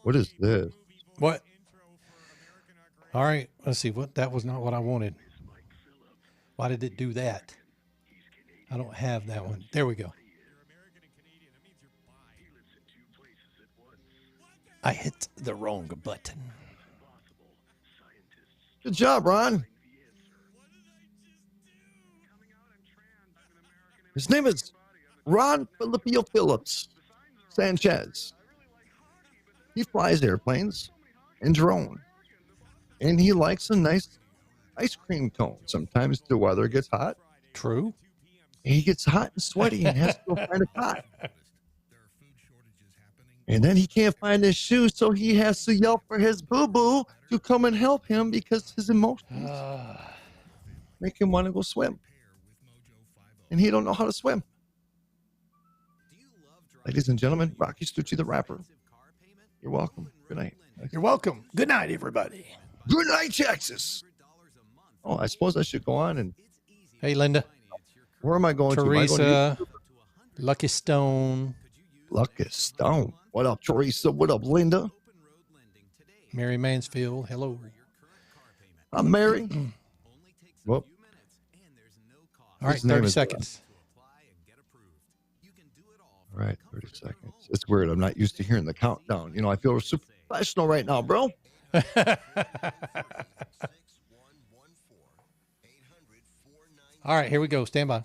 What is this? What? All right, let's see. What? That was not what I wanted. Why did it do that? I don't have that one. There we go. I hit the wrong button. Good job, Ron. His name is Ron Filipio Phillips Sanchez. He flies airplanes and drone, and he likes a nice ice cream cone. Sometimes the weather gets hot. True. He gets hot and sweaty and has to go find a cot. And then he can't find his shoes, so he has to yell for his boo-boo to come and help him because his emotions make him want to go swim. And he don't know how to swim. Ladies and gentlemen, Rocky Stucci the rapper. You're welcome. Good night. You're welcome. Good night, everybody. Good night, Texas. Oh, I suppose I should go on and... Hey, Linda. Where am I going Teresa, to? Teresa. Lucky Stone. Lucky Stone. What up, Teresa? What up, Linda? Mary Mansfield. Hello. I'm Mary. Whoop. All right, 30 seconds. All right, 30 seconds. It's weird. I'm not used to hearing the countdown. You know, I feel super professional right now, bro. All right, here we go. Stand by.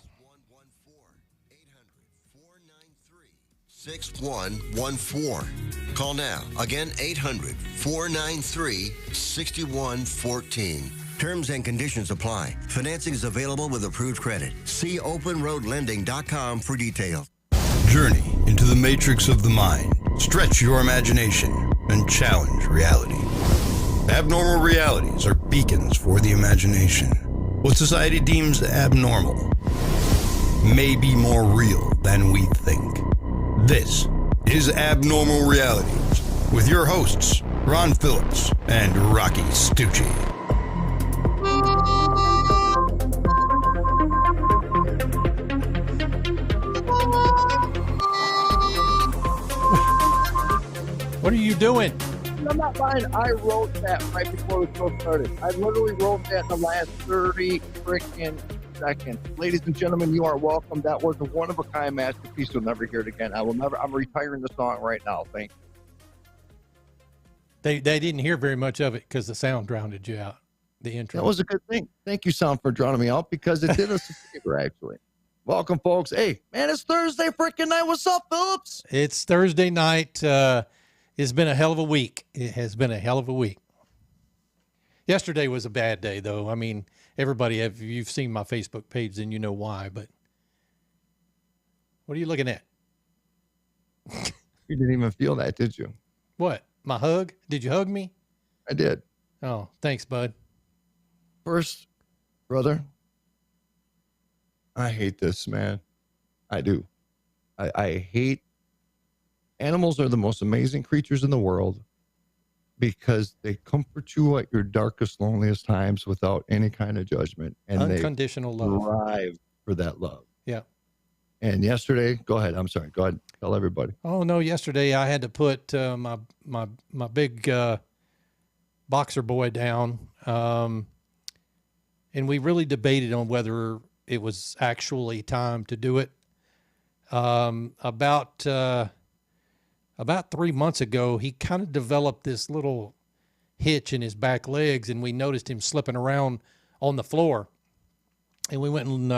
6114. Call now. Again, 800-493-6114. Terms and conditions apply. Financing is available with approved credit. See openroadlending.com for details. Journey into the matrix of the mind. Stretch your imagination and challenge reality. Abnormal realities are beacons for the imagination. What society deems abnormal may be more real than we think. This is Abnormal Realities with your hosts, Ron Phillips and Rocky Stucci. What are you doing? I'm not lying. I wrote that right before the show started. I literally wrote that in the last 30 freaking seconds. Ladies and gentlemen, you are welcome. That was a one-of-a-kind masterpiece. You'll never hear it again. I'm retiring the song right now. Thank you. They didn't hear very much of it because the sound drowned you out. The intro. That was a good thing. Thank you, sound, for drowning me out because it did us a favor, actually. Welcome, folks. Hey, man, it's Thursday freaking night. What's up, Phillips? It's Thursday night. It's been a hell of a week. It has been a hell of a week. Yesterday was a bad day, though. I mean, everybody, if you've seen my Facebook page, then you know why. But what are you looking at? You didn't even feel that, did you? What? My hug? Did you hug me? I did. Oh, thanks, bud. First, brother, I hate this, man. I do. I hate animals are the most amazing creatures in the world because they comfort you at your darkest, loneliest times without any kind of judgment. And unconditional they love. Thrive for that love. Yeah. And yesterday, go ahead. I'm sorry. Go ahead. Tell everybody. Oh, no. Yesterday, I had to put my big boxer boy down. And we really debated on whether it was actually time to do it. About 3 months ago, he kind of developed this little hitch in his back legs, and we noticed him slipping around on the floor. And we went and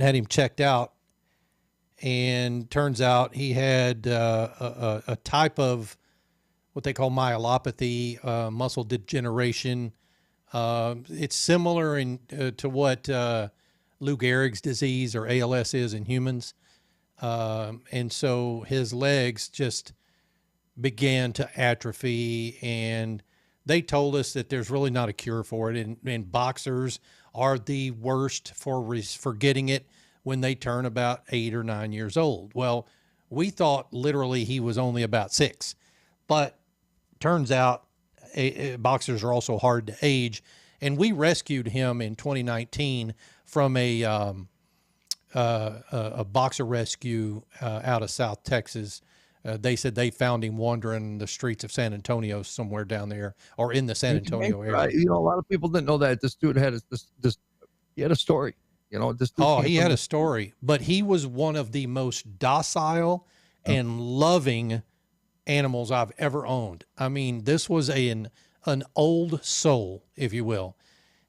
had him checked out. And turns out he had a type of what they call myelopathy, muscle degeneration. It's similar to what Lou Gehrig's disease or ALS is in humans. And so his legs just began to atrophy, and they told us that there's really not a cure for it. And boxers are the worst for getting it when they turn about 8 or 9 years old. Well, we thought literally he was only about 6, but turns out boxers are also hard to age. And we rescued him in 2019 from a boxer rescue out of South Texas. They said they found him wandering the streets of San Antonio somewhere down there, or in the San Antonio area. Right. You know, a lot of people didn't know that this dude had he had a story. You know, this dude Oh, came he from had a the- story, but he was one of the most docile and loving animals I've ever owned. I mean, this was an old soul, if you will.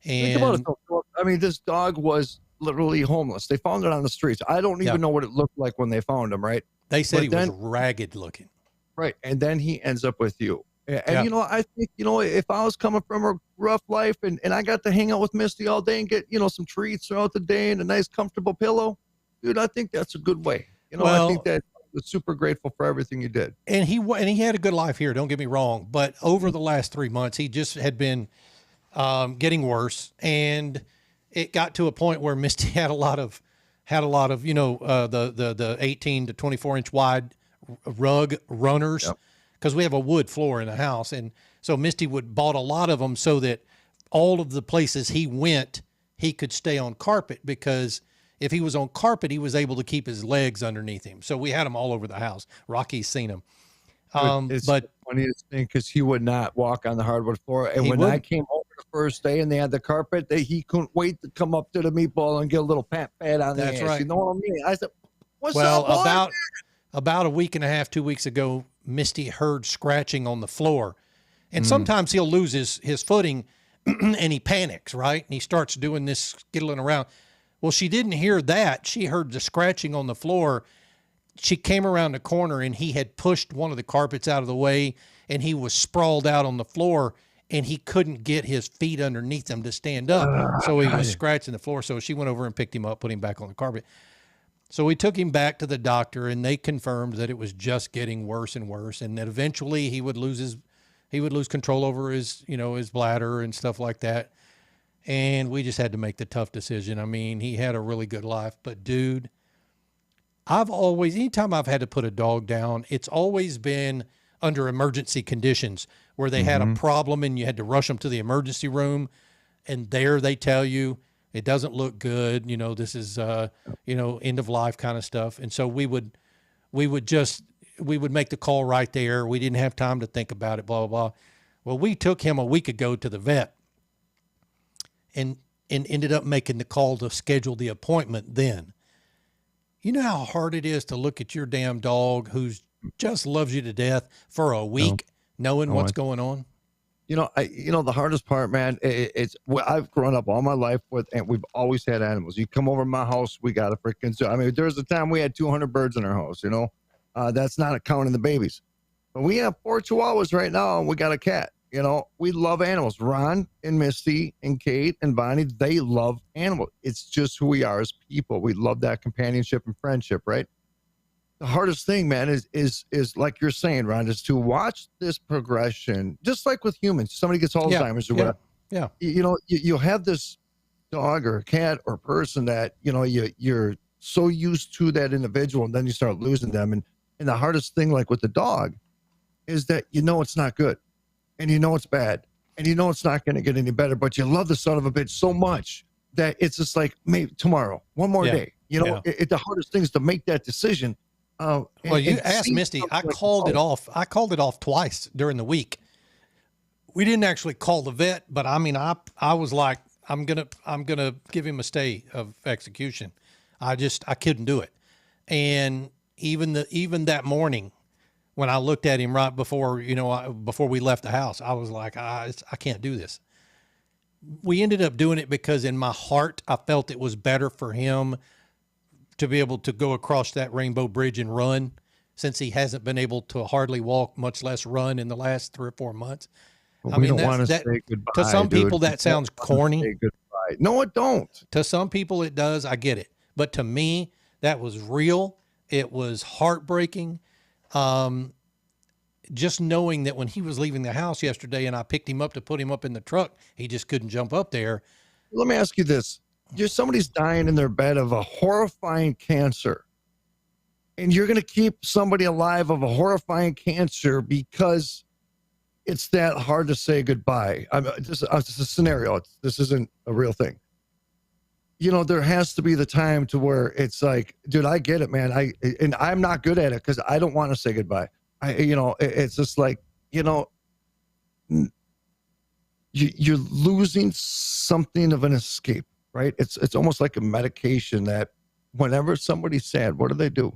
Think about it And though. I mean, this dog was literally homeless. They found it on the streets. I don't even Yeah. know what it looked like when they found him, right? they said But he then- was ragged looking. Right. And then he ends up with you. And Yeah. you know, I think, you know, if I was coming from a rough life and I got to hang out with Misty all day and get, you know, some treats throughout the day and a nice comfortable pillow, dude, I think that's a good way. You know, I think Well- that I was super grateful for everything you did. And he had a good life here. Don't get me wrong, but over the last 3 months, he just had been getting worse, and it got to a point where Misty had a lot of you know the 18 to 24 inch wide rug runners, Yep. because we have a wood floor in the house, and so Misty would bought a lot of them so that all of the places he went, he could stay on carpet, because if he was on carpet, he was able to keep his legs underneath him. So we had them all over the house. Rocky's seen them. It's But the funniest thing because he would not walk on the hardwood floor. And He when I wouldn't. came over the first day and they had the carpet, he couldn't wait to come up to the meatball and get a little pat on the That's ass. right. You know what I mean? I said, "What's well, up, boy?" about a week and a half, 2 weeks ago, Misty heard scratching on the floor. And sometimes he'll lose his footing and he panics, right? And he starts doing this skittling around. Well, she didn't hear that. She heard the scratching on the floor. She came around the corner and he had pushed one of the carpets out of the way and he was sprawled out on the floor and he couldn't get his feet underneath him to stand up. So he was scratching the floor. So she went over and picked him up, put him back on the carpet. So we took him back to the doctor and they confirmed that it was just getting worse and worse, and that eventually he would lose control over his bladder and stuff like that. And we just had to make the tough decision. I mean, he had a really good life, but dude, anytime I've had to put a dog down, it's always been under emergency conditions where they had a problem and you had to rush them to the emergency room, and there they tell you it doesn't look good. This is, end of life kind of stuff. And so we would make the call right there. We didn't have time to think about it, blah, blah, blah. Well, we took him a week ago to the vet and ended up making the call to schedule the appointment then. You know how hard it is to look at your damn dog who's just loves you to death for a week, knowing what's going on? The hardest part, man, I've grown up all my life with, and we've always had animals. You come over to my house, we got a freaking zoo. I mean, there was a time we had 200 birds in our house, that's not counting the babies. But we have 4 chihuahuas right now, and we got a cat. We love animals. Ron and Misty and Kate and Bonnie, they love animals. It's just who we are as people. We love that companionship and friendship, right? The hardest thing, man, is like you're saying, Ron, is to watch this progression, just like with humans. Somebody gets Alzheimer's or whatever. Yeah. You'll have this dog or a cat or person that, you're so used to that individual, and then you start losing them. And the hardest thing, like with the dog, is that it's not good. And it's bad. And it's not going to get any better. But you love the son of a bitch so much that it's just like, maybe tomorrow, one more day. The hardest thing is to make that decision. Well, you asked Misty. I called it off. I called it off twice during the week. We didn't actually call the vet, but I mean, I was like, I'm gonna give him a stay of execution. I couldn't do it. And even that morning, when I looked at him right before before we left the house, I was like, I can't do this. We ended up doing it because in my heart, I felt it was better for him to be able to go across that Rainbow Bridge and run, since he hasn't been able to hardly walk, much less run in the last 3 or 4 months. I mean, don't want to say goodbye. To some dude. people, that sounds corny. Say goodbye. No, it don't. To some people, it does. I get it. But to me, that was real. It was heartbreaking. Just knowing that when he was leaving the house yesterday and I picked him up to put him up in the truck, he just couldn't jump up there. Let me ask you this. Somebody's dying in their bed of a horrifying cancer, and you're going to keep somebody alive of a horrifying cancer because it's that hard to say goodbye. This is a scenario. This isn't a real thing. there has to be the time to where it's like, dude, I get it, man. And I'm not good at it because I don't want to say goodbye. It's just like, you're losing something of an escape, right? It's almost like a medication that whenever somebody's sad, what do?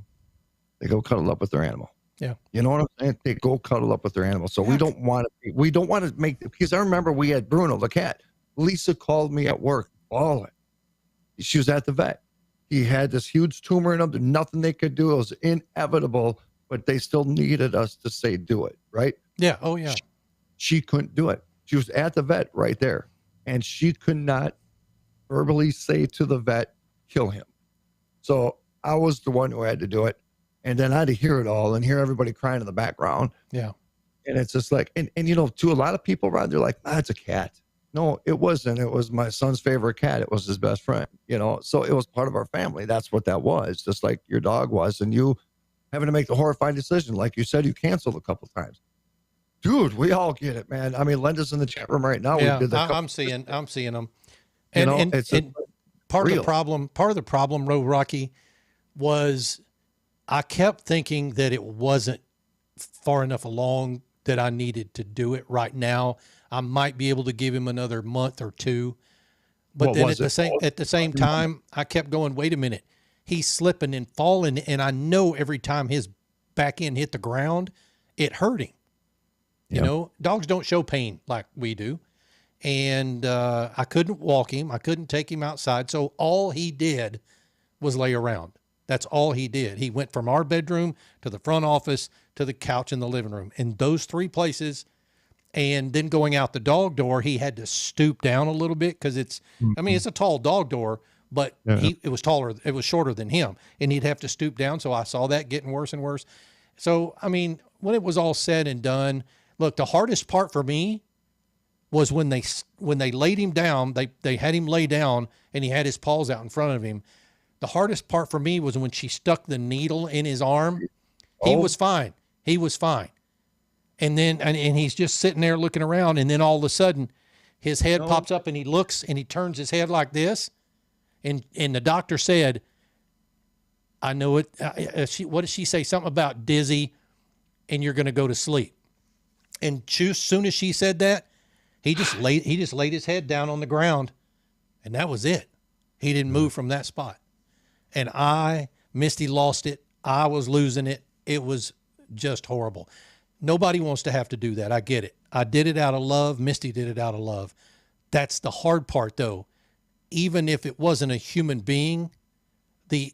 They go cuddle up with their animal. Yeah. You know what I'm saying? They go cuddle up with their animal. So we don't want to make, because I remember we had Bruno, the cat. Lisa called me at work, bawling. She was at the vet. He had this huge tumor in him. There's nothing they could do. It was inevitable, but they still needed us to say, do it, right? Yeah. Oh, yeah. She couldn't do it. She was at the vet right there, and she could not verbally say to the vet, kill him. So I was the one who had to do it. And then I had to hear it all and hear everybody crying in the background. Yeah. And it's just like, and to a lot of people around, they're like, it's a cat. No, it wasn't. It was my son's favorite cat. It was his best friend, so it was part of our family. That's what that was, just like your dog was. And you having to make the horrifying decision. Like you said, you canceled a couple times. Dude, we all get it, man. I mean, Linda's in the chat room right now. Yeah, we did I'm seeing them. And, it's and part real. of the problem, Rocky, was I kept thinking that it wasn't far enough along that I needed to do it right now. I might be able to give him another month or two, but What then was at the same time, I kept going, wait a minute, he's slipping and falling. And I know every time his back end hit the ground, it hurt him. Dogs don't show pain like we do. And I couldn't walk him. I couldn't take him outside. So all he did was lay around. That's all he did. He went from our bedroom to the front office to the couch in the living room. In those three places, and then going out the dog door, he had to stoop down a little bit because it's a tall dog door, but it was shorter than him, and he'd have to stoop down. So I saw that getting worse and worse. So, I mean, when it was all said and done, look, the hardest part for me was when they laid him down, they had him lay down and he had his paws out in front of him. The hardest part for me was when she stuck the needle in his arm. He was fine. He was fine. And then, and he's just sitting there looking around. And then all of a sudden his head pops up and he looks and he turns his head like this. And the doctor said, I know it. What did she say? Something about dizzy and you're going to go to sleep. And as soon as she said that, he just laid his head down on the ground and that was it. He didn't move from that spot. And Misty lost it. I was losing it. It was just horrible. Nobody wants to have to do that. I get it. I did it out of love. Misty did it out of love. That's the hard part though. Even if it wasn't a human being, the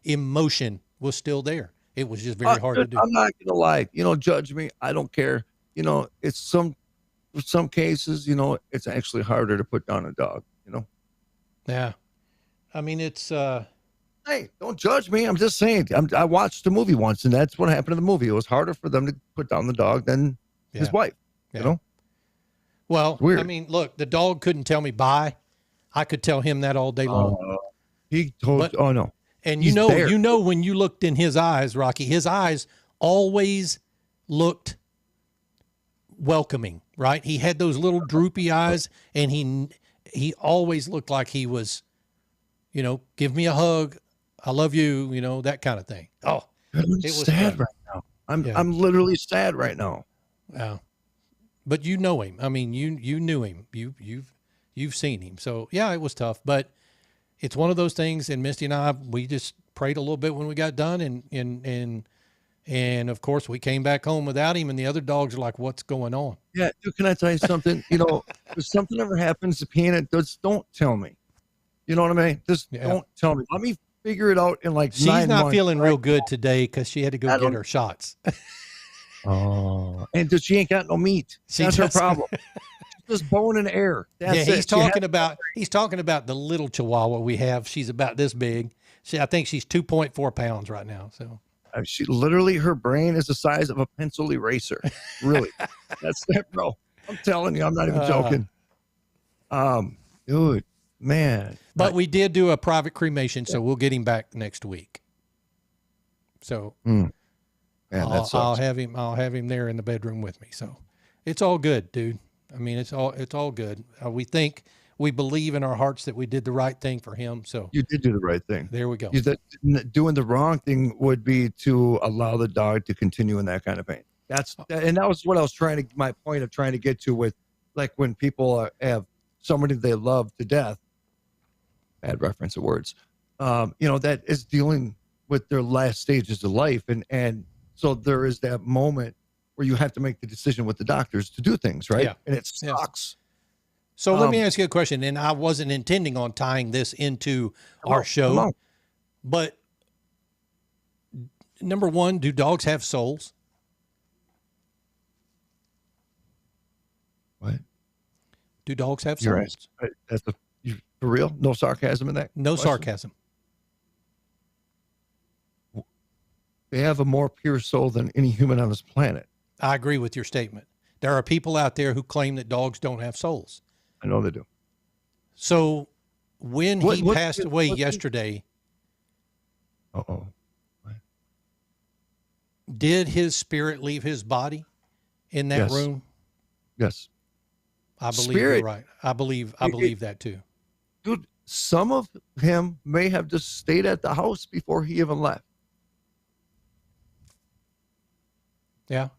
emotion was still there. It was just very hard to do. I'm not going to lie, judge me. I don't care. It's some cases, it's actually harder to put down a dog, Yeah. I mean, it's, hey, don't judge me. I'm just saying. I watched the movie once, and that's what happened in the movie. It was harder for them to put down the dog than his wife. Well, I mean, look, the dog couldn't tell me bye. I could tell him that all day long. He told. Oh no. And you know, when you looked in his eyes, Rocky, his eyes always looked welcoming, right? He had those little droopy eyes, and he always looked like he was, give me a hug. I love you, that kind of thing. Oh, it was sad right now. I'm literally sad right now. Yeah. But you know him. I mean, you knew him. You've seen him. So yeah, it was tough, but it's one of those things. And Misty and I, we just prayed a little bit when we got done, and of course we came back home without him, and the other dogs are like, "What's going on?" Yeah, dude, can I tell you something? If something ever happens to Peanut, just don't tell me. You know what I mean? Just don't tell me. Let me figure it out in like 9 months. She's not feeling real good today because she had to go get her shots. Oh, and she ain't got no meat. That's her problem. She's just bone and air. That's it. He's talking about the little Chihuahua we have. She's about this big. I think she's 2.4 pounds right now. So she literally, her brain is the size of a pencil eraser. Really, that's it, bro. I'm telling you, I'm not even joking. Dude, man. But we did do a private cremation, so we'll get him back next week. So. Man, I'll have him there in the bedroom with me. So it's all good, dude. I mean, it's all good. We think we believe in our hearts that we did the right thing for him. So You did do the right thing. there we go. Doing the wrong thing would be to allow the dog to continue in that kind of pain. And that was what I was my point of trying to get to with, like, when people have somebody they love to death, bad reference of words, that is dealing with their last stages of life. And so there is that moment where you have to make the decision with the doctors to do things, right? Yeah. And it sucks. So let me ask you a question, and I wasn't intending on tying this into our show, but number one, do dogs have souls? What? Do dogs have souls? That's for real? No sarcasm in that? No question? sarcasm. They have a more pure soul than any human on this planet. I agree with your statement. There are people out there who claim that dogs don't have souls. I know they do. So when he passed away yesterday, did his spirit leave his body in that room? Yes. I believe you're right. I believe that too. Dude, some of him may have just stayed at the house before he even left. Yeah.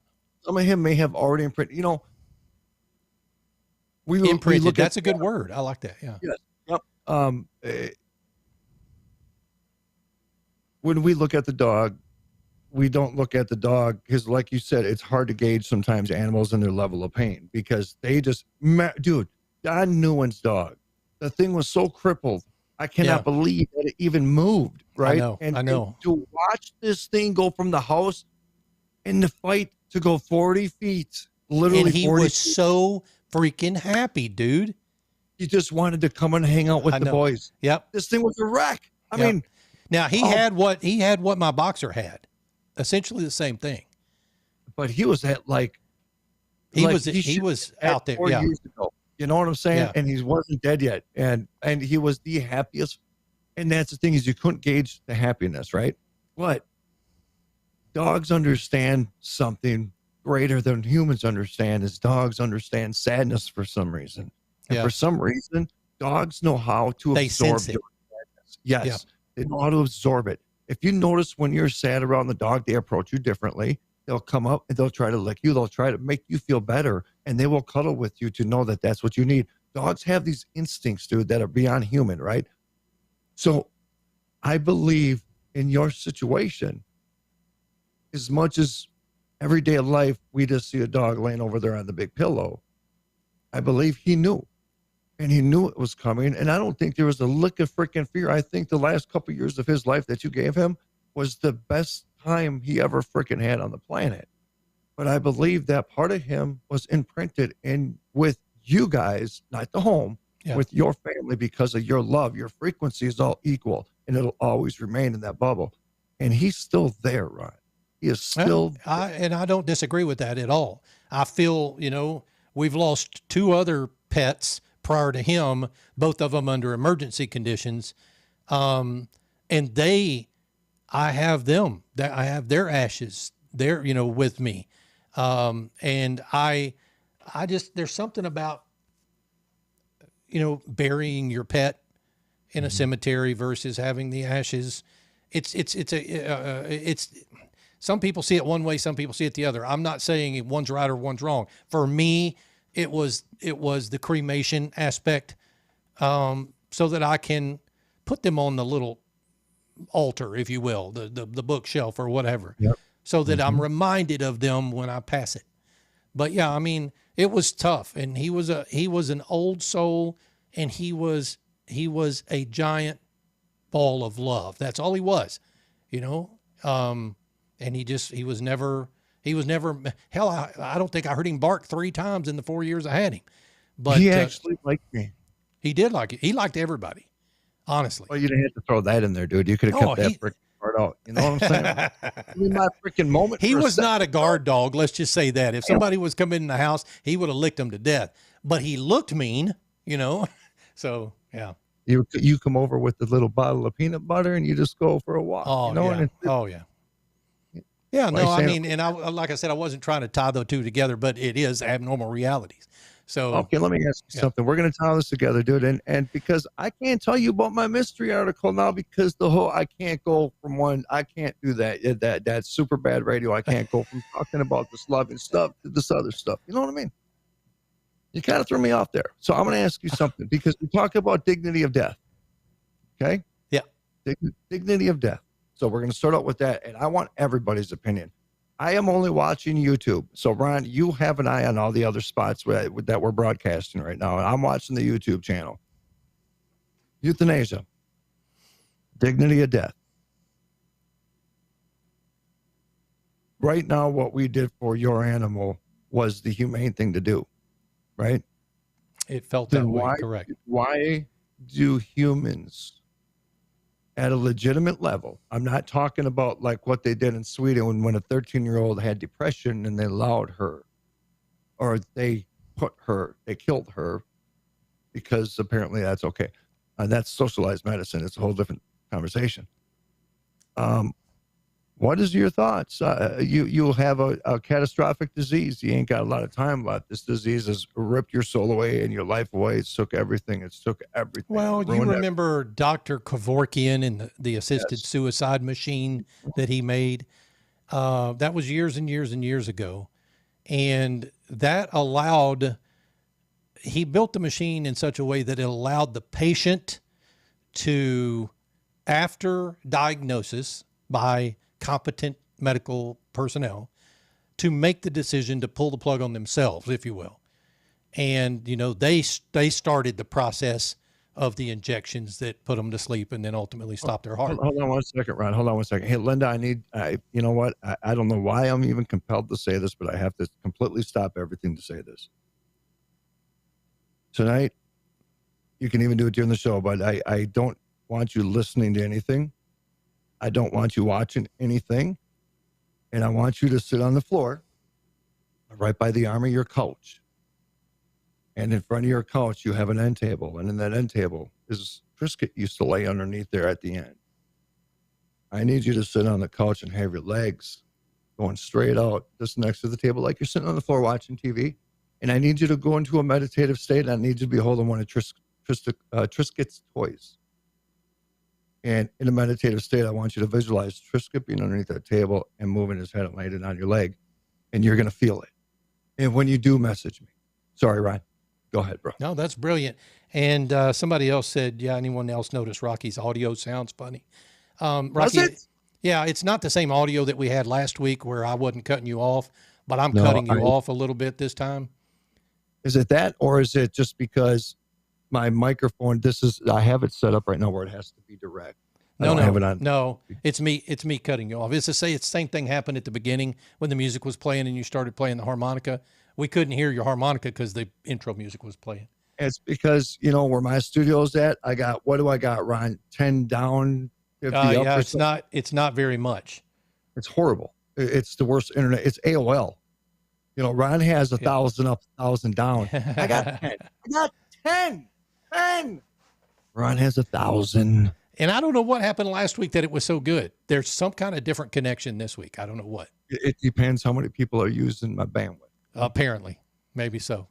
Some of him may have already imprinted. Imprinted. That's a good word. I like that. Yeah. Yes. Yep. When we look at the dog, we don't look at the dog because, like you said, it's hard to gauge sometimes animals and their level of pain because they just, dude, Don Newen's dog, the thing was so crippled. I cannot believe that it even moved. Right. I know. And to watch this thing go from the house in the fight to go 40 feet, literally, and he 40 was feet. So freaking happy, dude. He just wanted to come and hang out with the boys. Yep. This thing was a wreck. I mean, now he had what my boxer had, essentially the same thing. But he was at he was out there 4 years ago. You know what I'm saying? Yeah. And he wasn't dead yet. And he was the happiest. And that's the thing is you couldn't gauge the happiness, right? But dogs understand something greater than humans understand is dogs understand sadness for some reason. And for some reason, dogs know how to absorb your sadness. Yes. Yeah. They know how to absorb it. If you notice when you're sad around the dog, they approach you differently. They'll come up and they'll try to lick you. They'll try to make you feel better. And they will cuddle with you to know that that's what you need. Dogs have these instincts, dude, that are beyond human, right? So I believe in your situation, as much as everyday life, we just see a dog laying over there on the big pillow. I believe he knew. And he knew it was coming. And I don't think there was a lick of freaking fear. I think the last couple of years of his life that you gave him was the best time he ever freaking had on the planet. But I believe that part of him was imprinted in with you guys, not the home, with your family because of your love. Your frequency is all equal and it'll always remain in that bubble. And he's still there, Ron. He is still and I don't disagree with that at all. I feel, we've lost two other pets prior to him, both of them under emergency conditions. And I have them, I have their ashes there, with me. And I just, there's something about, burying your pet in a cemetery versus having the ashes. It's some people see it one way, some people see it the other. I'm not saying one's right or one's wrong. For me, it was the cremation aspect, so that I can put them on the little altar, if you will, the bookshelf or whatever, so that I'm reminded of them when I pass it. But yeah, I mean, it was tough, and he was an old soul, and he was a giant ball of love. That's all he was, and he was never, hell, I don't think I heard him bark 3 times in the 4 years I had him. But he actually liked me. He did like it. He liked everybody, honestly. Well, you didn't have to throw that in there, dude. You could have kept that freaking part out. You know what I'm saying? I mean, my freaking moment. He was not a guard dog. Let's just say that. If somebody was coming in the house, he would have licked him to death. But he looked mean, So, yeah. You come over with the little bottle of peanut butter and you just go for a walk. Oh, yeah. Yeah, no, I mean, and like I said, I wasn't trying to tie the two together, but it is abnormal realities. So Okay, let me ask you something. We're going to tie this together, dude. And because I can't tell you about my mystery article now because I can't go from I can't do that. That's super bad radio. I can't go from talking about this loving stuff to this other stuff. You know what I mean? You kind of threw me off there. So I'm going to ask you something because we talk about dignity of death. Okay? Yeah. Dignity of death. So we're going to start out with that. And I want everybody's opinion. I am only watching YouTube. So, Ron, you have an eye on all the other spots that we're broadcasting right now. And I'm watching the YouTube channel. Euthanasia. Dignity of death. Right now, what we did for your animal was the humane thing to do, right? It felt that way, correct. Why do humans at a legitimate level, I'm not talking about like what they did in Sweden when a 13-year-old had depression and they allowed her, or they killed her because apparently that's okay. That's socialized medicine. It's a whole different conversation. What is your thoughts? You'll have a catastrophic disease. You ain't got a lot of time left. This disease has ripped your soul away and your life away. It took everything. Well, you remember Dr. Kevorkian and the assisted suicide machine that he made? That was years and years and years ago. And that he built the machine in such a way that it allowed the patient to, after diagnosis by competent medical personnel, to make the decision to pull the plug on themselves, if you will. And, they started the process of the injections that put them to sleep and then ultimately stopped their heart. Hold on 1 second, Ron. Hold on 1 second. Hey, Linda, you know what? I don't know why I'm even compelled to say this, but I have to completely stop everything to say this. Tonight, you can even do it during the show, but I don't want you listening to anything. I don't want you watching anything. And I want you to sit on the floor right by the arm of your couch. And in front of your couch, you have an end table. And in that end table is Triscuit used to lay underneath there at the end. I need you to sit on the couch and have your legs going straight out just next to the table like you're sitting on the floor watching TV. And I need you to go into a meditative state. And I need you to be holding one of Triscuit's toys. And in a meditative state, I want you to visualize Triscuit being underneath that table and moving his head and laying it on your leg. And you're going to feel it. And when you do, message me. Sorry, Ryan. Go ahead, bro. No, that's brilliant. And somebody else said, anyone else noticed Rocky's audio sounds funny? Rocky, yeah, it's not the same audio that we had last week where I wasn't cutting you off, but I'm cutting you off a little bit this time. Is it that, or is it just because my microphone, I have it set up right now where it has to be direct? No, it's me cutting you off. It's the same thing happened at the beginning when the music was playing and you started playing the harmonica. We couldn't hear your harmonica because the intro music was playing. It's because, where my studio's at, what do I got, Ron? 10 down, 50 up? Yeah, it's not very much. It's horrible. It's the worst internet. It's AOL. Ron has 1,000 up, 1,000 down. I got 10. I got 10. 10. Ron has 1,000. And I don't know what happened last week that it was so good. There's some kind of different connection this week. I don't know what. It depends how many people are using my bandwidth. Apparently, maybe so.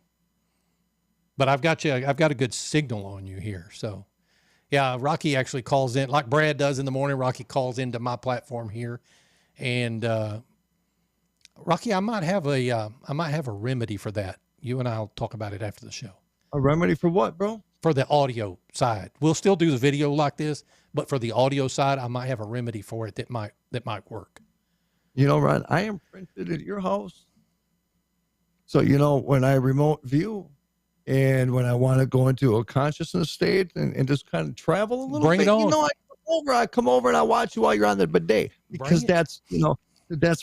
But I've got a good signal on you here. So, yeah, Rocky actually calls in like Brad does in the morning. Rocky calls into my platform here, and Rocky, I might have a remedy for that. You and I'll talk about it after the show. A remedy for what, bro? For the audio side. We'll still do the video like this, but for the audio side, I might have a remedy for it that might work. Ron, I am printed at your house. So, when I remote view and when I want to go into a consciousness state and just kind of travel a little bit, it on. I come over and I watch you while you're on the bidet because that's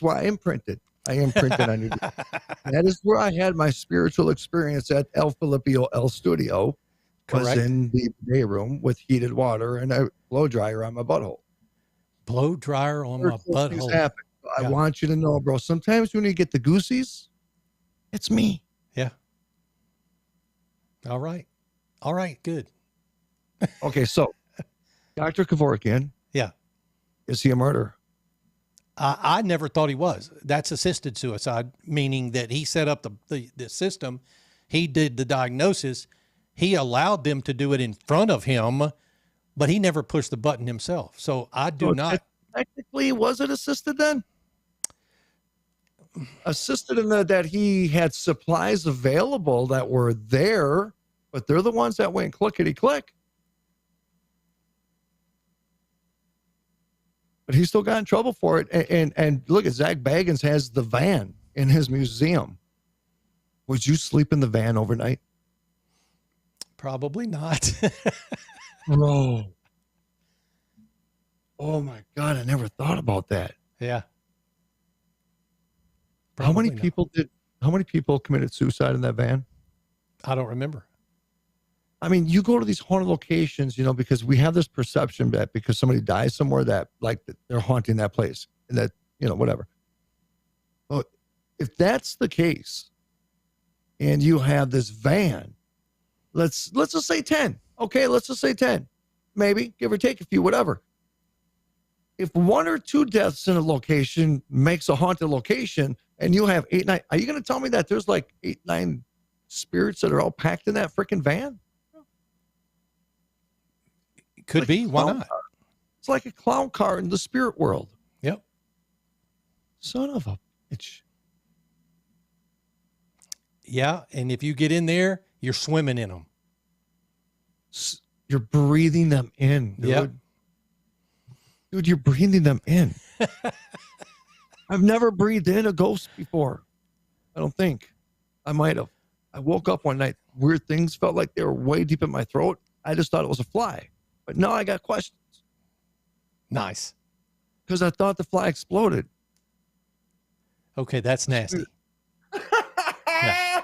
why I am printed. I am printed on you. That is where I had my spiritual experience at El Filipino El Studio. Was in the day room with heated water and a blow dryer on my butthole. Blow dryer on my butthole. Happen. I want you to know, bro, sometimes when you get the goosies, it's me. Yeah. All right. Good. Okay. So Dr. Kevorkian. Yeah. Is he a murderer? I never thought he was. That's assisted suicide, meaning that he set up the system he did the diagnosis. He allowed them to do it in front of him, but he never pushed the button himself. So I do not. Technically, was it assisted then? Assisted in that he had supplies available that were there, but they're the ones that went clickety click. But he still got in trouble for it. And look at Zach Baggins has the van in his museum. Would you sleep in the van overnight? Probably not. Bro. Oh my God, I never thought about that. Yeah. How many Probably people committed suicide in that van? not. I don't remember. I mean, you go to these haunted locations, because we have this perception that because somebody dies somewhere that like they're haunting that place and that, whatever. But if that's the case and you have this van, let's just say 10. Okay, let's just say 10. Maybe, give or take a few, whatever. If 1 or 2 deaths in a location makes a haunted location and you have 8, 9, are you going to tell me that there's like 8, 9 spirits that are all packed in that freaking van? Could be. Why not? Car. It's like a clown car in the spirit world. Yep. Son of a bitch. Yeah. And if you get in there, you're swimming in them. You're breathing them in, dude. Yep. Dude, you're breathing them in. I've never breathed in a ghost before. I don't think. I might have. I woke up one night, weird things felt like they were way deep in my throat. I just thought it was a fly. But now I got questions. Nice. Because I thought the fly exploded. Okay, that's nasty. Yeah.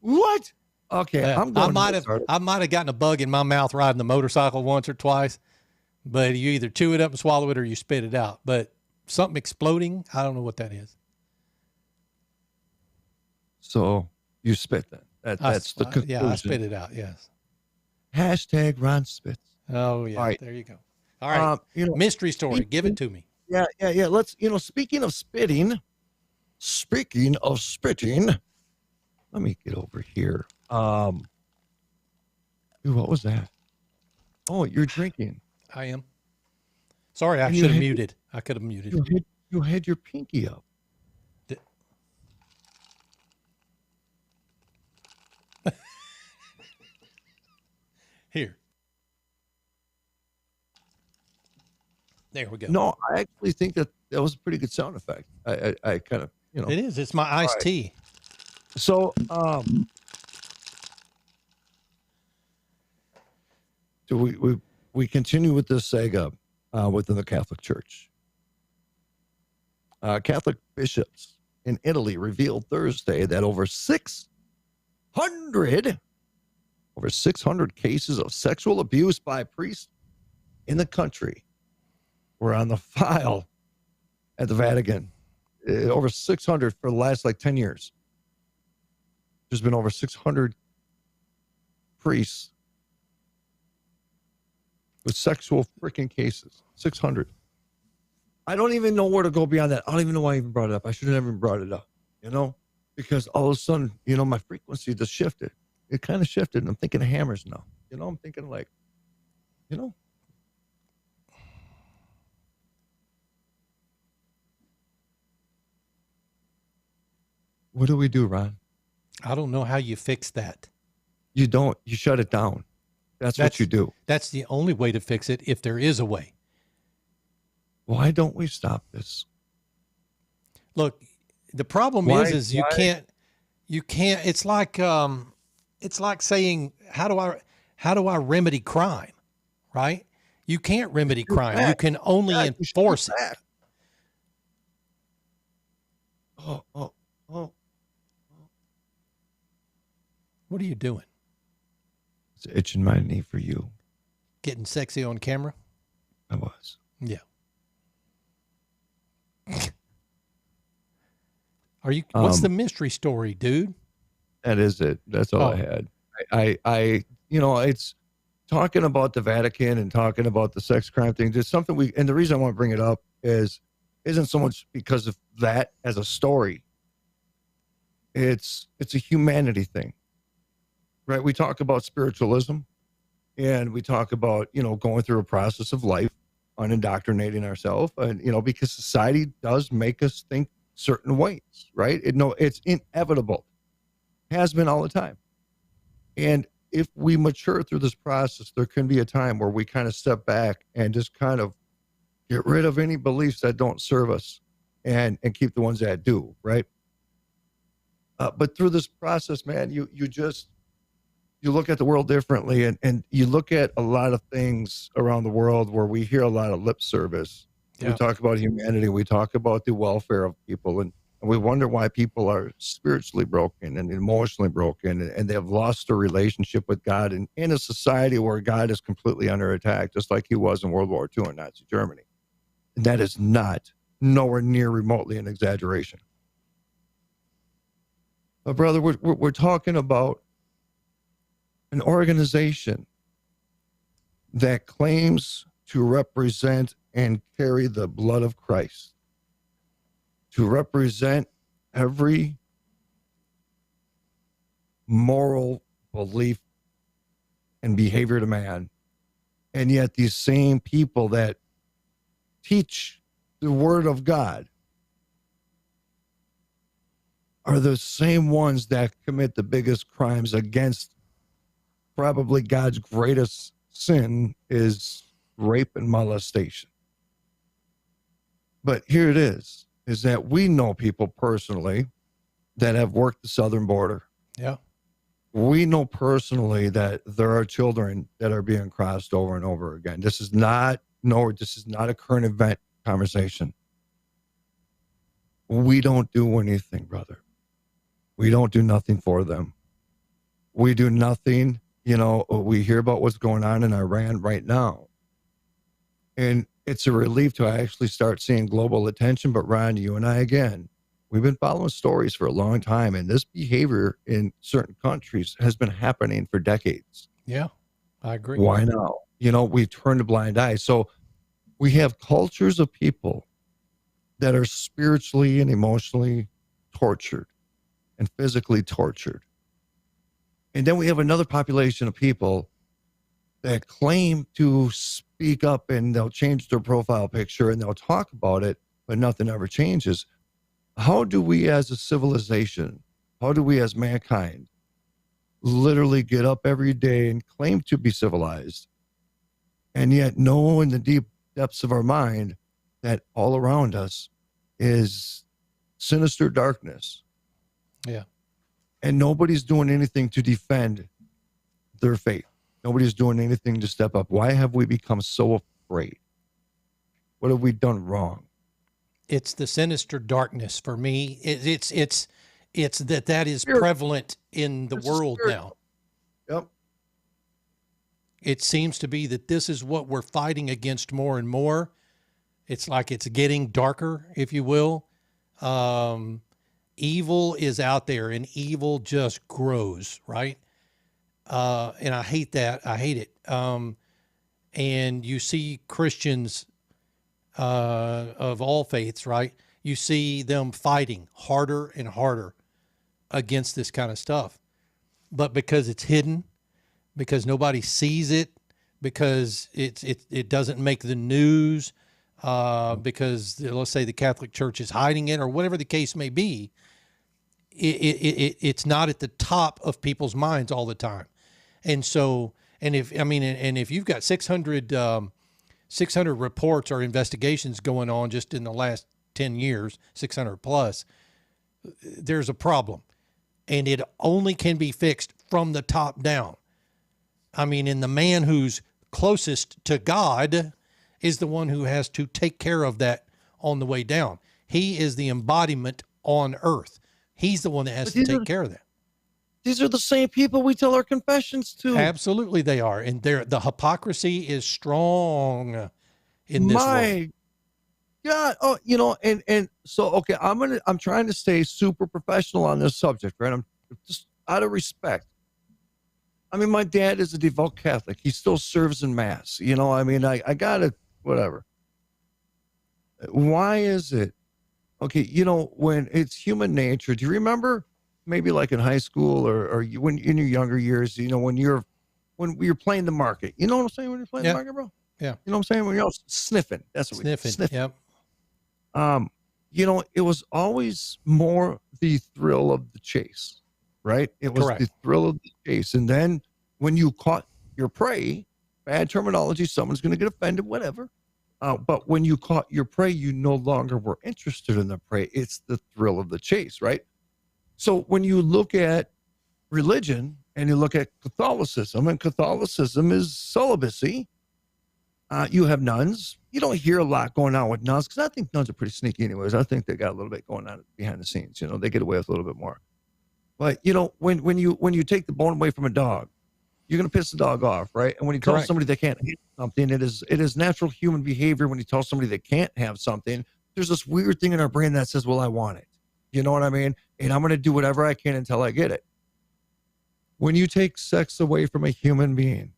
What? Okay, I'm going. I might have gotten a bug in my mouth riding the motorcycle once or twice, but you either chew it up and swallow it or you spit it out. But something exploding, I don't know what that is. So you spit then. That's the conclusion. Yeah, I spit it out. Yes. Hashtag Ron spits. Oh yeah. Right. There you go. All right. Mystery story. Give it to me. Yeah. Let's. Speaking of spitting. Let me get over here. Dude, what was that? Oh, you're drinking. I am. Sorry, I should have muted. I could have muted. You had your pinky up. Here. There we go. No, I actually think that was a pretty good sound effect. I kind of, It is. It's my iced tea. So, do we continue with this saga within the Catholic Church? Catholic bishops in Italy revealed Thursday that over 600 cases of sexual abuse by priests in the country were on the file at the Vatican. Over 600 for the last 10 years. There's been over 600 priests with sexual freaking cases. 600. I don't even know where to go beyond that. I don't even know why I even brought it up. I should have never brought it up, because all of a sudden, my frequency just shifted. It kind of shifted, and I'm thinking of hammers now. I'm thinking What do we do, Ron? I don't know how you fix that. You don't. You shut it down. That's what you do. That's the only way to fix it, if there is a way. Why don't we stop this? Look, the problem is you can't, it's like saying, how do I remedy crime? Right? You can't remedy crime. You can only enforce it. Oh. What are you doing? It's itching my knee for you. Getting sexy on camera? I was. Yeah. What's the mystery story, dude? That is it. That's all I had. I it's talking about the Vatican and talking about the sex crime thing. There's something and the reason I want to bring it up isn't so much because of that as a story. It's a humanity thing. right? We talk about spiritualism, and we talk about, going through a process of life, unindoctrinating ourselves, and, because society does make us think certain ways, right? It's inevitable, has been all the time. And if we mature through this process, there can be a time where we kind of step back and just kind of get rid of any beliefs that don't serve us, and keep the ones that do, right? But through this process, man, you look at the world differently, and you look at a lot of things around the world where we hear a lot of lip service. Yeah. We talk about humanity, we talk about the welfare of people, and we wonder why people are spiritually broken and emotionally broken, and they have lost their relationship with God, and in a society where God is completely under attack, just like he was in World War II in Nazi Germany. And that is not nowhere near remotely an exaggeration. But brother, we're talking about an organization that claims to represent and carry the blood of Christ, to represent every moral belief and behavior to man. And yet these same people that teach the word of God are the same ones that commit the biggest crimes against probably God's greatest sin, is rape and molestation. But here it is that we know people personally that have worked the southern border. Yeah. We know personally that there are children that are being crossed over and over again. This is not a current event conversation. We don't do anything, brother. We don't do nothing for them. We do nothing. We hear about what's going on in Iran right now. And it's a relief to actually start seeing global attention. But Ron, you and I, again, we've been following stories for a long time. And this behavior in certain countries has been happening for decades. Yeah, I agree. Why now? We've turned a blind eye. So we have cultures of people that are spiritually and emotionally tortured and physically tortured. And then we have another population of people that claim to speak up, and they'll change their profile picture and they'll talk about it, but nothing ever changes. How do we as a civilization, how do we as mankind literally get up every day and claim to be civilized, and yet know in the deep depths of our mind that all around us is sinister darkness? Yeah. And nobody's doing anything to defend their faith. Nobody's doing anything to step up. Why have we become so afraid? What have we done wrong? It's the sinister darkness for me. It's that is Spirit. prevalent in the It's a world spirit. now. Yep. It seems to be that this is what we're fighting against more and more. It's like it's getting darker, if you will. Evil is out there, and evil just grows, right? And I hate that. I hate it. And you see Christians of all faiths, right? You see them fighting harder and harder against this kind of stuff. But because it's hidden, because nobody sees it, because it doesn't make the news, because let's say the Catholic Church is hiding it or whatever the case may be, it's not at the top of people's minds all the time. And so, if you've got 600 reports or investigations going on just in the last 10 years, 600 plus, there's a problem, and it only can be fixed from the top down. And the man who's closest to God is the one who has to take care of that on the way down. He is the embodiment on earth. He's the one that has to take care of that. These are the same people we tell our confessions to. Absolutely, they are, and the hypocrisy is strong in this world. God, and so okay, I'm trying to stay super professional on this subject, right? I'm just out of respect. My dad is a devout Catholic. He still serves in mass. I gotta whatever. Why is it? Okay, when it's human nature. Do you remember maybe like in high school or you, when in your younger years, when you're playing the market, you know what I'm saying? When you're playing the market, bro, Yeah. you know what I'm saying? When you're all sniffing, that's what Sniffing. sniffing. Yep. It was always more the thrill of the chase, right? It was Correct. the thrill of the chase. And then when you caught your prey, bad terminology, someone's going to get offended, whatever. But when you caught your prey, you no longer were interested in the prey. It's the thrill of the chase, right? So when you look at religion and you look at Catholicism, and Catholicism is celibacy, you have nuns. You don't hear a lot going on with nuns because I think nuns are pretty sneaky anyways. I think they got a little bit going on behind the scenes. They get away with a little bit more. But when you take the bone away from a dog, you're going to piss the dog off, right? And when you tell Correct. somebody they can't have something, it is natural human behavior. When you tell somebody they can't have something, there's this weird thing in our brain that says, well, I want it. You know what I mean? And I'm going to do whatever I can until I get it. When you take sex away from a human being,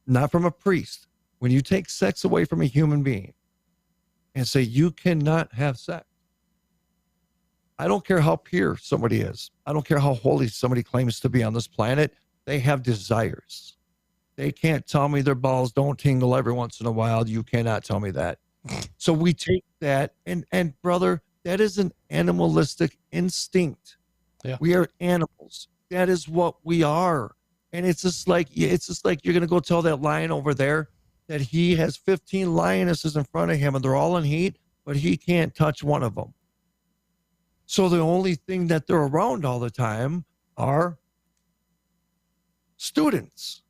not from a priest, when you take sex away from a human being and say you cannot have sex, I don't care how pure somebody is. I don't care how holy somebody claims to be on this planet. They have desires. They can't tell me their balls don't tingle every once in a while. You cannot tell me that. So we take that and brother, that is an animalistic instinct. Yeah. We are animals. That is what we are. And it's just like you're going to go tell that lion over there that he has 15 lionesses in front of him and they're all in heat, but he can't touch one of them. So the only thing that they're around all the time are students.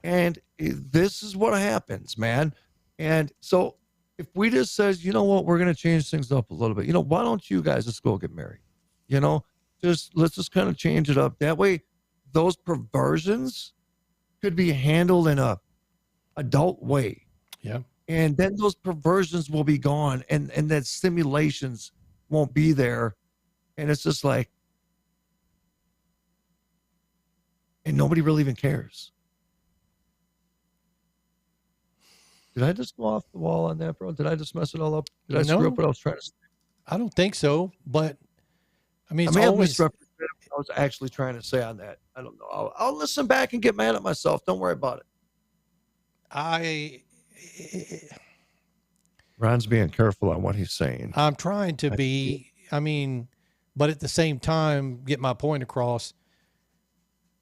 And this is what happens, man. And so if we just says, you know what, we're going to change things up a little bit. Why don't you guys just go get married? Let's just kind of change it up. That way, those perversions could be handled in a adult way. Yeah. And then those perversions will be gone and that stimulations won't be there. And it's just like, and nobody really even cares. Did I just go off the wall on that, bro? Did I just mess it all up? Did I screw up what I was trying to say? I don't think so, but I mean, it's I may have always, misrepresented what I was actually trying to say on that. I don't know. I'll listen back and get mad at myself. Don't worry about it. Ron's being careful on what he's saying. I'm trying to be, but at the same time, get my point across.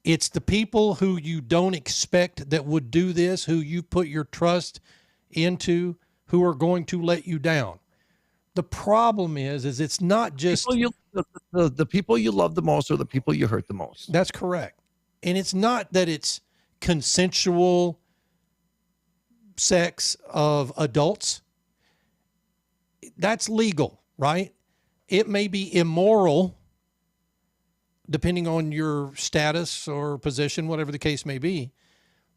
It's the people who you don't expect that would do this, who you put your trust into, who are going to let you down. The problem is it's not just the people you love the most are the people you hurt the most. That's correct. And it's not that it's consensual sex of adults. That's legal, right? It may be immoral depending on your status or position, whatever the case may be,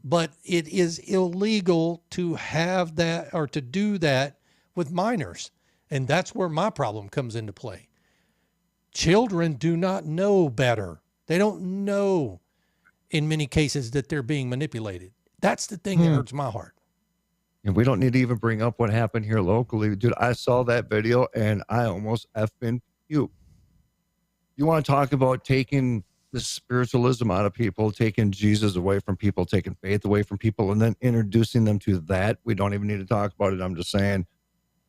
but it is illegal to have that or to do that with minors. And that's where my problem comes into play. Children do not know better. They don't know in many cases that they're being manipulated. That's the thing that hurts my heart. And we don't need to even bring up what happened here locally. Dude, I saw that video and I almost effing puked. You want to talk about taking the spiritualism out of people, taking Jesus away from people, taking faith away from people, and then introducing them to that. We don't even need to talk about it. I'm just saying.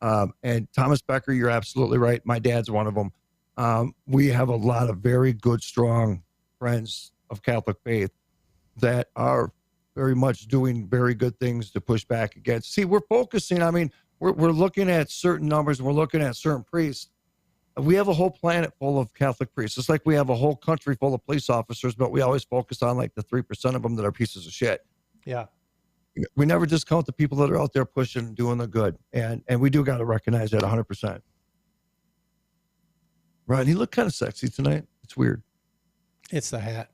And Thomas Becker, you're absolutely right. My dad's one of them. We have a lot of very good, strong friends of Catholic faith that are very much doing very good things to push back against. See, we're focusing. We're looking at certain numbers. We're looking at certain priests. We have a whole planet full of Catholic priests. It's like we have a whole country full of police officers, but we always focus on like the 3% of them that are pieces of shit. Yeah. We never discount the people that are out there pushing and doing the good. And we do got to recognize that 100%. Right. He looked kind of sexy tonight. It's weird. It's the hat.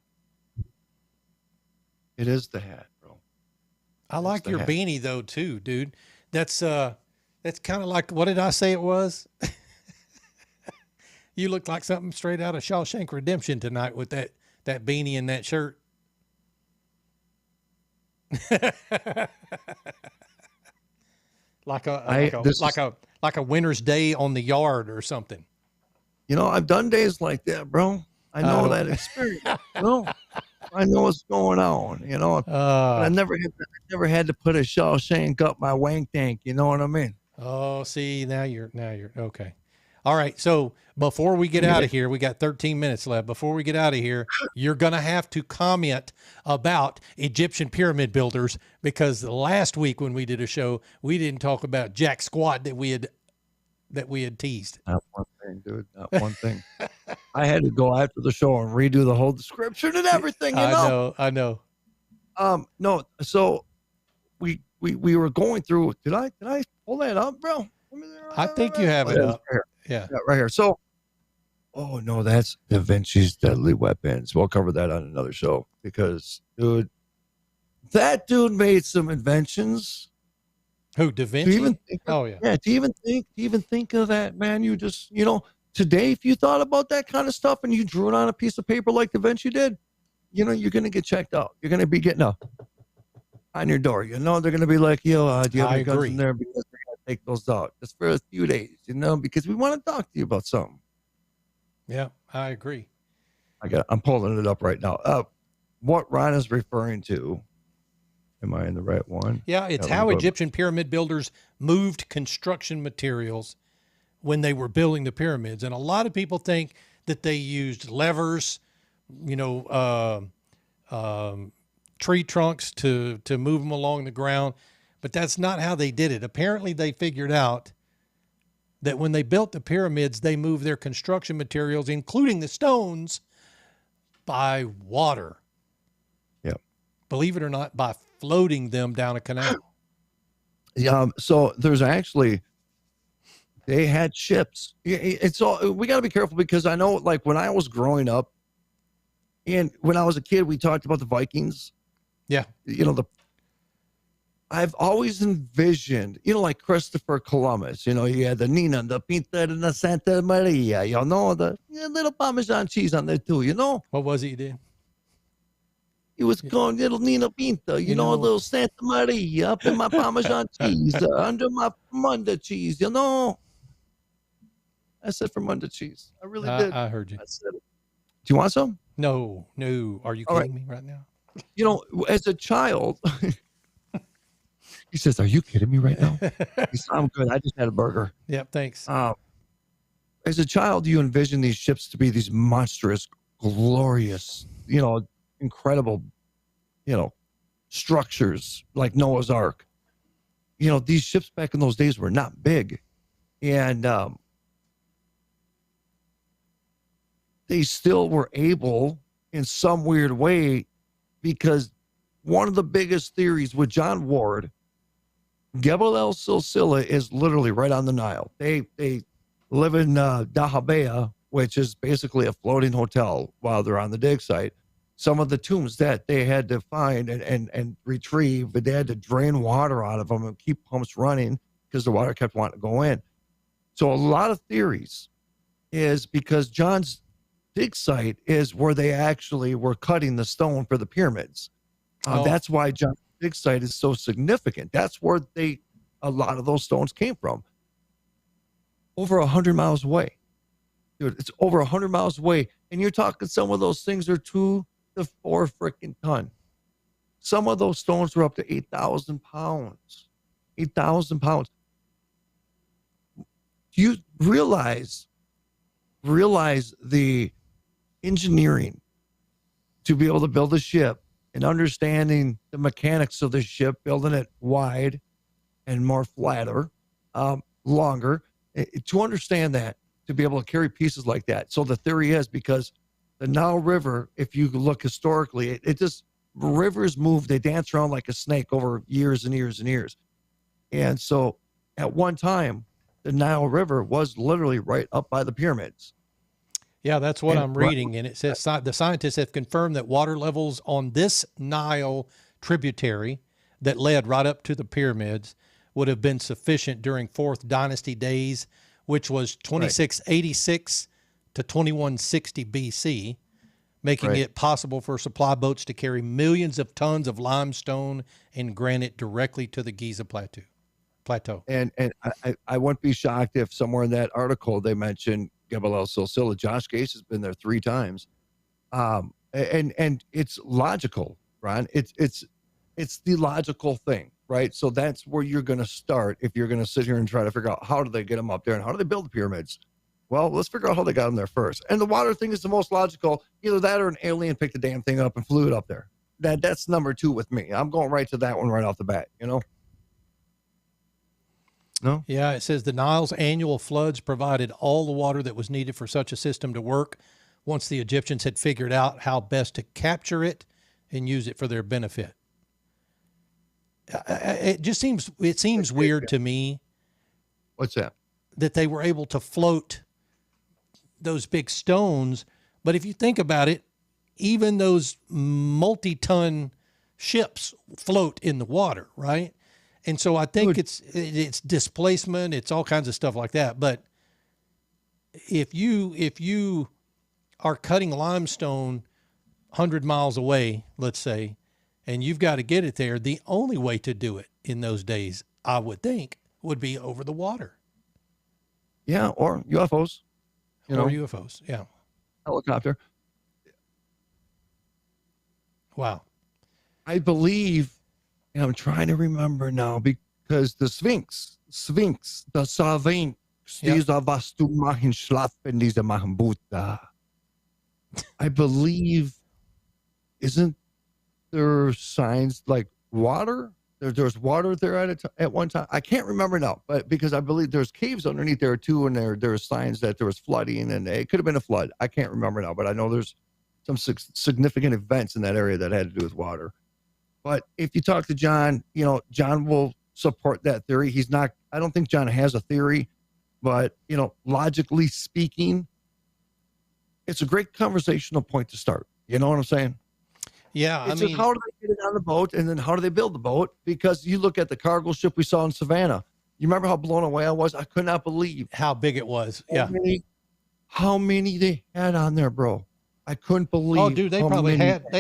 It is the hat, bro. I like your beanie though too, dude. That's kind of like, what did I say it was? You look like something straight out of Shawshank Redemption tonight with that beanie and that shirt. like a winter's day on the yard or something. I've done days like that, bro. I know that experience. I know what's going on. But I never had to put a Shawshank up my wank tank. You know what I mean? Oh, see, now you're okay. All right. So before we get out of here, we got 13 minutes left. Before we get out of here, you're going to have to comment about Egyptian pyramid builders, because last week when we did a show, we didn't talk about jack squat that we had teased. Not one thing, dude. Not one thing. I had to go after the show and redo the whole description and everything. I know. No. So we were going through. Did I pull that up, bro? I think you have it up. Yeah, right here. So, oh no, that's Da Vinci's deadly weapons. We'll cover that on another show, because, dude, that dude made some inventions. Who, Da Vinci? To even think of that, man. You just, today, if you thought about that kind of stuff and you drew it on a piece of paper like Da Vinci did, you're going to get checked out. You're going to be getting up on your door. They're going to be like, yo, do you have any guns in there? Because we're going to take those out just for a few days, because we want to talk to you about something. Yeah, I agree. I'm pulling it up right now. What Ron is referring to, am I in the right one? Yeah, it's how Egyptian pyramid builders moved construction materials when they were building the pyramids. And a lot of people think that they used levers, tree trunks to move them along the ground, but that's not how they did it. Apparently they figured out that when they built the pyramids, they moved their construction materials, including the stones, by water. Yep. Believe it or not, by floating them down a canal. Yeah. So there's actually, they had ships. It's all, we got to be careful, because I know, like, when I was growing up and when I was a kid, we talked about the Vikings. Yeah. I've always envisioned, like Christopher Columbus, you had the Nina, the Pinta, and the Santa Maria, the little Parmesan cheese on there too, What was it you did? He was going little Nina Pinta, a little Santa Maria up in my Parmesan cheese, under my Munda cheese, I said Munda cheese. I really did. I heard you. I said it. Do you want some? No. Are you kidding me right now? As a child, he says, "Are you kidding me right now?" He said, "I'm good. I just had a burger." Yep, thanks. As a child, you envision these ships to be these monstrous, glorious, incredible, structures like Noah's Ark. These ships back in those days were not big, and they still were able, in some weird way, because one of the biggest theories with John Ward, Gebel El Silsila is literally right on the Nile. They live in Dahabea, which is basically a floating hotel while they're on the dig site. Some of the tombs that they had to find and retrieve, but they had to drain water out of them and keep pumps running because the water kept wanting to go in. So a lot of theories is because John's dig site is where they actually were cutting the stone for the pyramids. That's why John's dig site is so significant. That's where a lot of those stones came from. Over 100 miles away. Dude, it's over 100 miles away. And you're talking, some of those things are 2 to 4 freaking ton. Some of those stones were up to 8,000 pounds. 8,000 pounds. You realize the engineering to be able to build a ship and understanding the mechanics of the ship, building it wide and more flatter, longer, to understand that, to be able to carry pieces like that. So the theory is, because the Nile River, if you look historically, it just, rivers move, they dance around like a snake over years and years and years. And so at one time, the Nile River was literally right up by the pyramids. Yeah, that's what I'm reading. And it says the scientists have confirmed that water levels on this Nile tributary that led right up to the pyramids would have been sufficient during 4th Dynasty days, which was 2686 to 2160 BC, making it possible for supply boats to carry millions of tons of limestone and granite directly to the Giza Plateau. And I wouldn't be shocked if somewhere in that article they mentioned Gebel El Silsila. Josh Gase has been there 3 times. And it's logical, Ron. It's the logical thing, right? So that's where you're going to start if you're going to sit here and try to figure out how do they get them up there and how do they build the pyramids. Well, let's figure out how they got them there first. And the water thing is the most logical. Either that or an alien picked the damn thing up and flew it up there. That's number 2 with me. I'm going right to that one right off the bat, you know? No? Yeah, it says the Nile's annual floods provided all the water that was needed for such a system to work once the Egyptians had figured out how best to capture it and use it for their benefit. It seems weird to me. What's that? That they were able to float those big stones. But if you think about it, even those multi-ton ships float in the water, right? And so I think it's displacement, it's all kinds of stuff like that. But if you are cutting limestone 100 miles away, let's say, and you've got to get it there, the only way to do it in those days, I would think, would be over the water. Yeah, or UFOs. UFOs, yeah. Helicopter. Wow. I believe, and I'm trying to remember now, because the Sphinx, the Sphinx, dieser was du machen schlafen, dieser machen Buddha. I believe, isn't there signs like water? There's water there at one time. I can't remember now, but because I believe there's caves underneath there too, and there's signs that there was flooding, and it could have been a flood. I can't remember now, but I know there's some significant events in that area that had to do with water. But if you talk to John, John will support that theory. I don't think John has a theory, but logically speaking, it's a great conversational point to start. You know what I'm saying? Yeah, it's just how do they get it on the boat, and then how do they build the boat? Because you look at the cargo ship we saw in Savannah. You remember how blown away I was? I could not believe how big it was. How many they had on there, bro. I couldn't believe. Oh, dude, they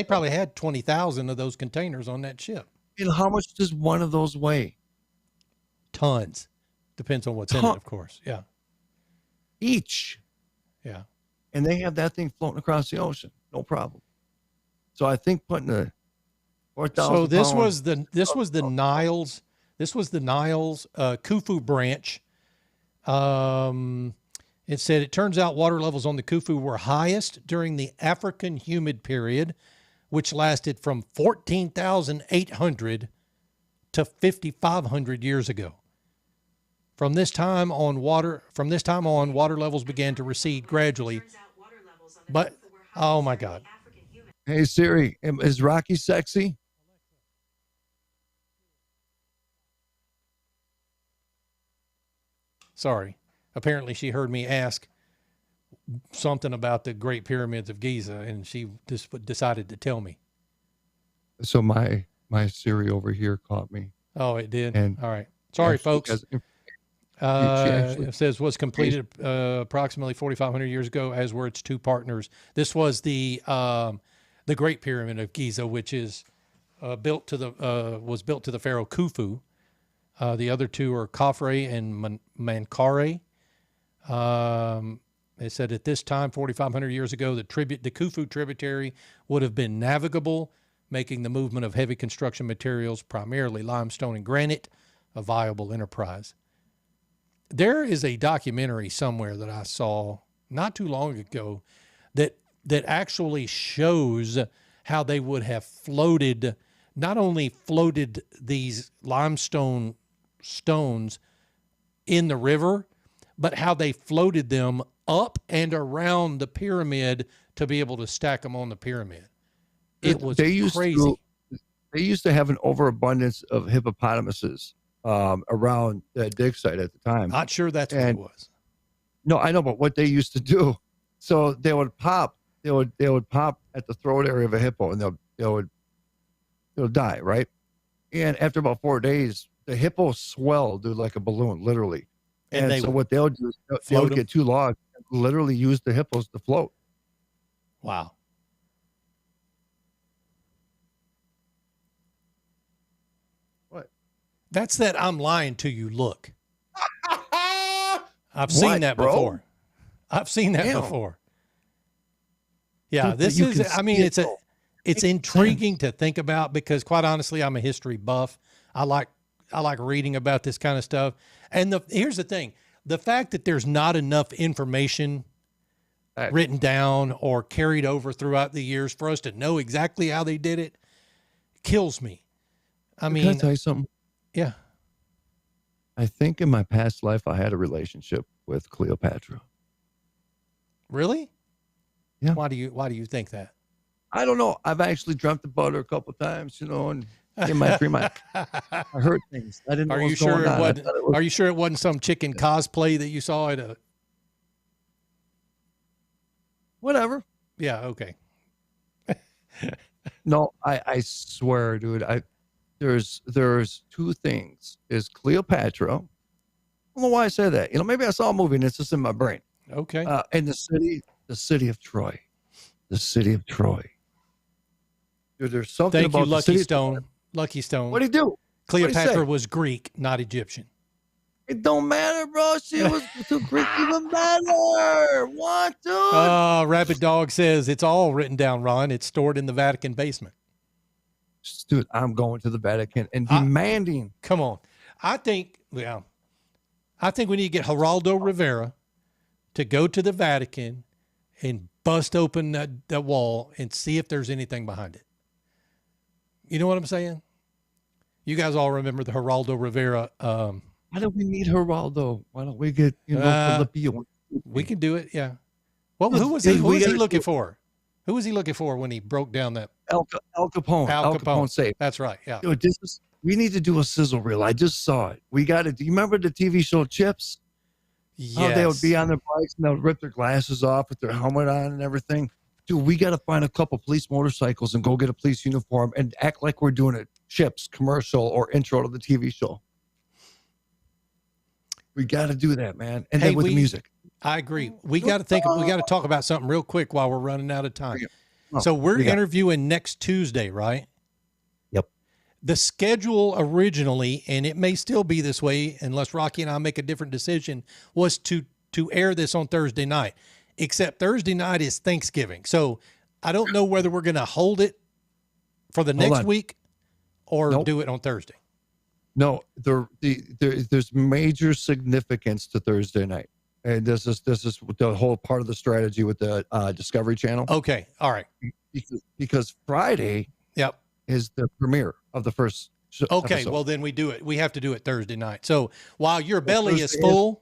probably had 20,000 of those containers on that ship. And how much does one of those weigh? Tons. Depends on what's in it, of course. Yeah. Each. Yeah. And they have that thing floating across the ocean. No problem. So I think putting the 4,000. So this was the Nile's Khufu branch. It said it turns out water levels on the Khufu were highest during the African humid period, which lasted from 14,800 to 5,500 years ago. From this time on, water levels began to recede gradually. But oh my God. Hey Siri, is Rocky sexy? Sorry. Apparently she heard me ask something about the Great Pyramids of Giza, and she just decided to tell me. So my Siri over here caught me. Oh, it did? And all right. Sorry, folks. It says was completed approximately 4,500 years ago, as were its 2 partners. This was the Great Pyramid of Giza, which is built to the pharaoh Khufu. The other 2 are Khafre and Menkaure. They said at this time, 4,500 years ago, the Khufu tributary would have been navigable, making the movement of heavy construction materials, primarily limestone and granite, a viable enterprise. There is a documentary somewhere that I saw not too long ago that actually shows how they would have not only floated these limestone stones in the river, but how they floated them up and around the pyramid to be able to stack them on the pyramid. It was crazy. They used to have an overabundance of hippopotamuses around that dig site at the time. Not sure that's what it was. No, I know, but what they used to do, so they would pop at the throat area of a hippo, and they'll die, right? And after about 4 days, the hippo swelled, dude, like a balloon, literally. And so what they'll do is they'll get 2 logs and literally use the hippos to float. Wow. What? That's that I'm lying to you look. I've seen that before. I've seen that Damn. before. Yeah, But this you is, can I mean, see it's though. it's Makes intriguing sense. to think about because quite honestly, I'm a history buff. I like reading about this kind of stuff. And here's the thing, the fact that there's not enough information written down or carried over throughout the years for us to know exactly how they did it kills me. I Can I mean, tell you something? yeah. I think in my past life I had a relationship with Cleopatra. Really? Yeah. Why do you think that? I don't know. I've actually dreamt about her a couple times, and in my dream I heard things. I didn't know Are what you was sure going it on. wasn't? Are you sure it wasn't some chicken cosplay that you saw at a? Whatever. Yeah. Okay. No, I swear, dude. There's two things. Is Cleopatra. I don't know why I say that. Maybe I saw a movie and it's just in my brain. Okay. And the city of Troy. The city of Troy. Dude, there's something Thank you, about the Lucky city of Stone. Troy. Lucky Stone. What do you do? Cleopatra was Greek, not Egyptian. It don't matter, bro. She was too Greek, even better. What, dude? Rabbit Dog says it's all written down, Ron. It's stored in the Vatican basement. Dude, I'm going to the Vatican and demanding. Come on. I think we need to get Geraldo Rivera to go to the Vatican and bust open that wall and see if there's anything behind it. You know what I'm saying? You guys all remember the Geraldo Rivera. Why don't we need Geraldo? Why don't we get Filipino? We can do it. Yeah. Well, who was he looking for? Who was he looking for when he broke down that? Al Capone. Al Capone safe. That's right. Yeah. Dude, we need to do a sizzle reel. I just saw it. We got it. Do you remember the TV show Chips? Yes. How they would be on their bikes and they would rip their glasses off with their helmet on and everything. Dude, we got to find a couple police motorcycles and go get a police uniform and act like we're doing a Chips commercial or intro to the TV show. We got to do that, man. And then with the music. I agree. We got to talk about something real quick while we're running out of time. So we're interviewing next Tuesday, right? Yep. The schedule originally, and it may still be this way unless Rocky and I make a different decision, was to air this on Thursday night. Except Thursday night is Thanksgiving. So I don't know whether we're going to hold it for the next week or do it on Thursday. No, there's major significance to Thursday night. And this is the whole part of the strategy with the Discovery Channel. Okay. All right. Because Friday is the premiere of the first episode. Well, then we do it. We have to do it Thursday night. So while your belly is full,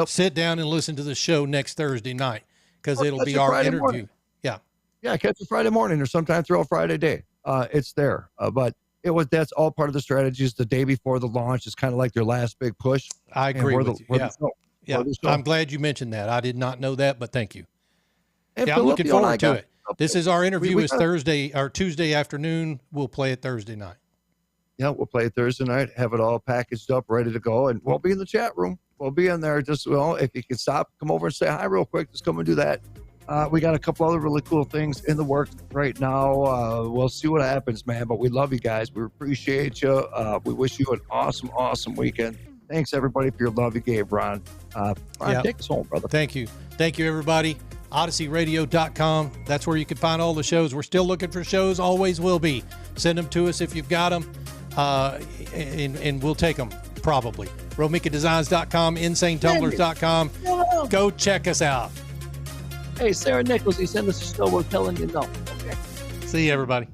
sit down and listen to the show next Thursday night because it'll be our interview. Morning. Yeah. Yeah, catch it Friday morning or sometime throughout Friday day. It's there. But that's all part of the strategy. Is the day before the launch. It's kind of like their last big push. I agree with you. Yeah. I'm glad you mentioned that. I did not know that, but thank you. And I'm looking forward to it. This is our interview is Thursday or Tuesday afternoon. We'll play it Thursday night. Yeah, we'll play it Thursday night, have it all packaged up, ready to go, and we'll be in the chat room. We'll be in there. Just, if you can stop, come over and say hi real quick. Just come and do that. We got a couple other really cool things in the works right now. We'll see what happens, man, but we love you guys. We appreciate you. We wish you an awesome, awesome weekend. Thanks, everybody, for your love you gave, Ron. Ron, take us home, brother. Thank you. Thank you, everybody. OdysseyRadio.com. That's where you can find all the shows. We're still looking for shows. Always will be. Send them to us if you've got them, and we'll take them, probably. RomikaDesigns.com, InsaneTumblers.com. Go check us out. Hey, Sarah Nichols, he sent us a show. We're telling you no. Okay. See you, everybody.